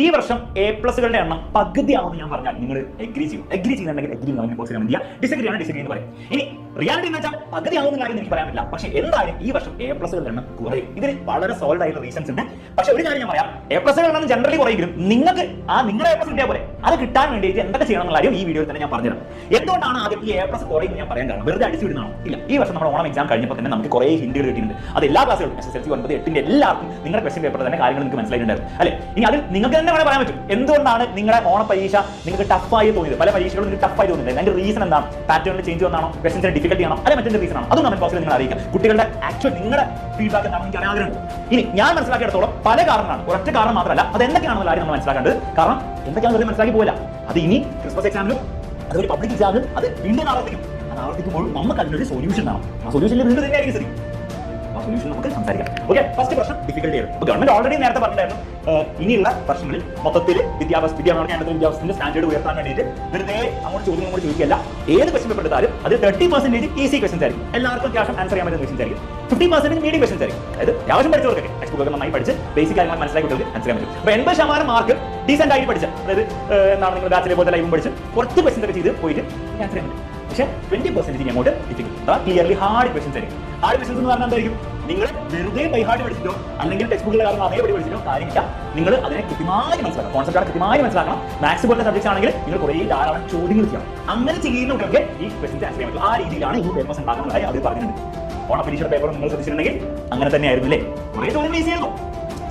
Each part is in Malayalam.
ഈ വർഷം A+കളുടെ എണ്ണം പകുതിയാവുമെന്ന് ഞാൻ പറഞ്ഞാൽ നിങ്ങൾ എഗ്രി ചെയ്യുന്നുണ്ടെങ്കിൽ എഗ്രി ഡിസഗ്രി ആണ് ഡിസഗ്രി എന്ന് പറയും. ഇനി റിയാലിറ്റി എന്ന് വെച്ചാൽ പകുതിയാവുന്ന കാര്യം എനിക്ക് പറയാൻ പറ്റില്ല. പക്ഷേ എന്തായാലും ഈ വർഷം A+കളുടെ എണ്ണം കുറയും. ഇതിന് വളരെ സോൾഡ് ആയിട്ടുള്ള റീസൺസ് ഉണ്ട്. പക്ഷേ ഒരു കാര്യം ഞാൻ പറയാം, A+കളുടെ എണ്ണം ജനറലി കുറയെങ്കിലും നിങ്ങൾക്ക് നിങ്ങളുടെ A+ കിട്ടിയാൽ പോലെ അത് കിട്ടാൻ വേണ്ടിയിട്ട് എന്തൊക്കെ ചെയ്യണം എന്നുള്ള കാര്യം ഈ വീഡിയോയിൽ തന്നെ ഞാൻ പറഞ്ഞുതരാം. എന്തുകൊണ്ടാണ് ആദ്യം ഈ A+ കുറയുന്നത് ഞാൻ പറയാൻ കാരണം വെറുതെ അടിച്ചു വിടുന്നതാണോ? ഇല്ല, ഈ വർഷം നമ്മുടെ ഓണം എക്സാം കഴിഞ്ഞപ്പോൾ തന്നെ നമുക്ക് കുറേ ഹിന്ദികൾ കിട്ടിയിട്ടുണ്ട്. അത് എല്ലാ ക്ലാസ്സുകളും SSLC 9, 8 എല്ലാവർക്കും നിങ്ങളുടെ ക്വസ്റ്റ്യൻ പേപ്പർ തന്നെ കാര്യങ്ങൾ നിങ്ങൾക്ക് മനസ്സിലായിട്ടുണ്ടായിരുന്നു അല്ലെ? ഇനി അതിൽ നിങ്ങൾക്ക് തന്നെ പറയാൻ പറ്റും എന്തുകൊണ്ടാണ് നിങ്ങളുടെ ഓണ പരീക്ഷ നിങ്ങൾക്ക് ടഫായി തോന്നിയത്. പല പരീക്ഷകളും നിങ്ങൾക്ക് ടഫായി തോന്നിയത് അതിന്റെ റീസൺ എന്താണ്? പാറ്റേണിൽ ചേഞ്ച് വന്നാണോ, ക്വസ്റ്റ്യൻസിന് ഡിഫിക്കൽട്ടി ആണോ, അല്ലെ മറ്റൊരു റീസൺ ആണോ? അതും കമന്റ് ബോക്സിൽ നിങ്ങൾ അറിയിക്കാം. കുട്ടികളുടെ ആക്ച്വൽ നിങ്ങളുടെ ഫീഡ്ബാക്ക് എന്താണെന്ന് എനിക്ക് അറിയാവുന്നുണ്ട്. ഇനി ഞാൻ മനസ്സിലാക്കിയിടത്തോളം പല കാരണമാണ്, ഒരൊറ്റ കാരണം മാത്രമല്ല, അത് എന്തൊക്കെയാണെന്നുള്ള കാര്യം നമ്മൾ മനസ്സിലാക്കേണ്ടത്. കാരണം എന്തൊക്കെയാണെന്ന് മനസ്സിലാക്കി പോകില്ല. അത് ഇനി ക്രിസ്മസ് എക്സാമിലും അതുപോലെ പബ്ലിക് എക്സാമിലും അത് വീണ്ടും ആവർത്തിക്കും. അത് ആവർത്തിക്കുമ്പോൾ നമുക്ക് അതിനൊരു സൊല്യൂഷൻ കാണാം. ആ സൊല്യൂഷനിൽ വീണ്ടും തന്നെയായിരിക്കും ശരി. സൊല്യൂഷൻ നമുക്ക് സംസാരിക്കാം. ഓക്കെ, ഫസ്റ്റ് പ്രശ്നം ഡിഫിക്കൽട്ടി ആയിരുന്നു. ഗവൺമെന്റ് ഓൾറെഡി നേരത്തെ പറഞ്ഞിട്ടുണ്ടായിരുന്നു ഇനിയുള്ള വർഷങ്ങളിൽ മൊത്തത്തിൽ വിദ്യാഭ്യാസത്തിന്റെ സ്റ്റാൻഡേർഡ് ഉയർത്താൻ വേണ്ടിയിട്ട് വെറുതെ അങ്ങോട്ട് ചോദിക്കില്ല. ഏത് ക്വസ്റ്റ്യൻ പേപ്പർ എടുത്താലും അത് 30% ഈസി ക്വസ്റ്റ്യൻസ് ആയിരിക്കും. എല്ലാവർക്കും അത്യാവശ്യം ആൻസർ ചെയ്യാൻ പറ്റുന്ന ക്വസ്റ്റ്യൻസ് ആയിരിക്കും. 50% മീഡിയം ക്വസ്റ്റ്യൻസ് ആയിരിക്കും. അതായത് അത്യാവശ്യം പഠിച്ചവർക്കൊക്കെ ടെക്സ്റ്റ് ബുക്ക് നന്നായി പഠിച്ച് ബേസിക് കാര്യങ്ങൾ മനസ്സിലാക്കി കൊടുത്ത് ആൻസർ ചെയ്യാൻ പറ്റും. അപ്പോൾ 80% മാർക്ക് ഡീസെന്റ് ആയിട്ട് പഠിച്ച്, അതായത് എന്താണ് നിങ്ങൾ ബാച്ചിലെ പോലത്തെ ലൈവും പഠിച്ച് കുറച്ച് ക്വസ്റ്റ്യൻസ് ഒക്കെ ചെയ്ത് പോയിട്ട് ആൻസർ ചെയ്യാൻ പറ്റും. പക്ഷേ 20% അങ്ങോട്ട് ഡിഫിക്കൽട്ട്, അതാ ക്ലിയർലി ഹാർഡ് ക്വസ്റ്റ്യൻസ് ആയിരിക്കും. ഹാർഡ് ക്വസ്റ്റ്യൻസ് എന്ന് പറഞ്ഞാൽ എന്തായിരിക്കും? നിങ്ങൾ വെറുതെ ബൈ ഹാർഡ് പഠിച്ചിട്ടോ അല്ലെങ്കിൽ ടെക്സ്റ്റ് ബുക്കിലെ കാരണം അതേപടി പഠിച്ചിട്ടോ കാര്യമില്ല. നിങ്ങൾ അതിനെ കൃത്യമായി മനസ്സിലാക്കണം, കോൺസെപ്റ്റ് കൃത്യമായി മനസ്സിലാക്കണം. മാത്സ് പോലത്തെ സബ്ജക്ട്സ് ആണെങ്കിൽ നിങ്ങൾ കുറേ ധാരാളം ചോദ്യങ്ങൾ ചെയ്യണം. അങ്ങനെ ചെയ്യുന്നവർക്ക് ഈ ക്വസ്റ്റ്യൻസ് ആൻസർ ചെയ്യാൻ പറ്റും. ആ രീതിയിലാണ് ഈ പേപ്പേഴ്സ് ഉണ്ടാക്കുന്നതായി അവർ പറഞ്ഞിട്ടുണ്ട്. ഓണപ്പരീക്ഷയുടെ പേപ്പർ നിങ്ങൾ ശ്രദ്ധിച്ചിട്ടുണ്ടെങ്കിൽ അങ്ങനെ തന്നെ ആയിരുന്നു അല്ലേ? കുറേ ചോദ്യങ്ങൾ ഈസി ആയിരുന്നു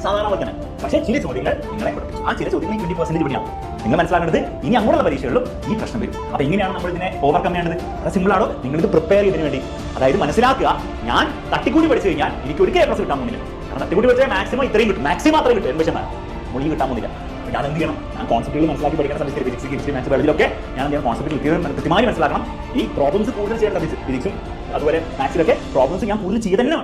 സാധാരണ പോലെ തന്നെ. പക്ഷേ ചില ചോദ്യങ്ങൾ നിങ്ങളെ പഠിപ്പിച്ചു. ആ ചില ചോദ്യങ്ങൾ 20% പിടിയാണ്. നിങ്ങൾ മനസ്സിലാക്കേണ്ടത് ഇനി അങ്ങോട്ടുള്ള പരീക്ഷകളിലും ഈ പ്രശ്നം വരും. അപ്പോൾ എങ്ങനെയാണ് നമ്മൾ ഇതിനെ ഓവർകം ചെയ്യേണ്ടത്? അത് സിമ്പിളാണോ? നിങ്ങളിത് പ്രിപ്പയർ ചെയ്തതിന് വേണ്ടി, അതായത് മനസ്സിലാക്കുക, ഞാൻ തട്ടിക്കൂടി പഠിച്ചു കഴിഞ്ഞാൽ എനിക്ക് ഒരിക്കലും A+ കിട്ടാൻ പോകുന്നില്ല. കാരണം തട്ടിക്കൂടി പഠിച്ചാൽ മാക്സിമം ഇത്രയും കിട്ടും, മാക്സിമം അത്രയും കിട്ടും. 80% മുഴുവൻ കിട്ടാൻ പോകുന്നില്ല. ഞാൻ എന്ത് ചെയ്യണം? ഞാൻ കോൺസെപ്റ്റുകൾ മനസ്സിലാക്കി പഠിക്കുന്ന സമയത്ത് ഫിസിക്സ്, കെമിസ്ട്രി, മാത്സ്, ബയോളജിയിലൊക്കെ ഞാൻ കോൺസെപ്റ്റ് കൃത്യമായി മനസ്സിലാക്കണം. ഈ പ്രോബ്ലംസ് കൂടുതൽ ചെയ്യേണ്ട ഫിസിക്സും അതുപോലെ മാത്സിലൊക്കെ പ്രോബ്ലംസ് ഞാൻ കൂടുതൽ ചെയ്ത് തന്നെ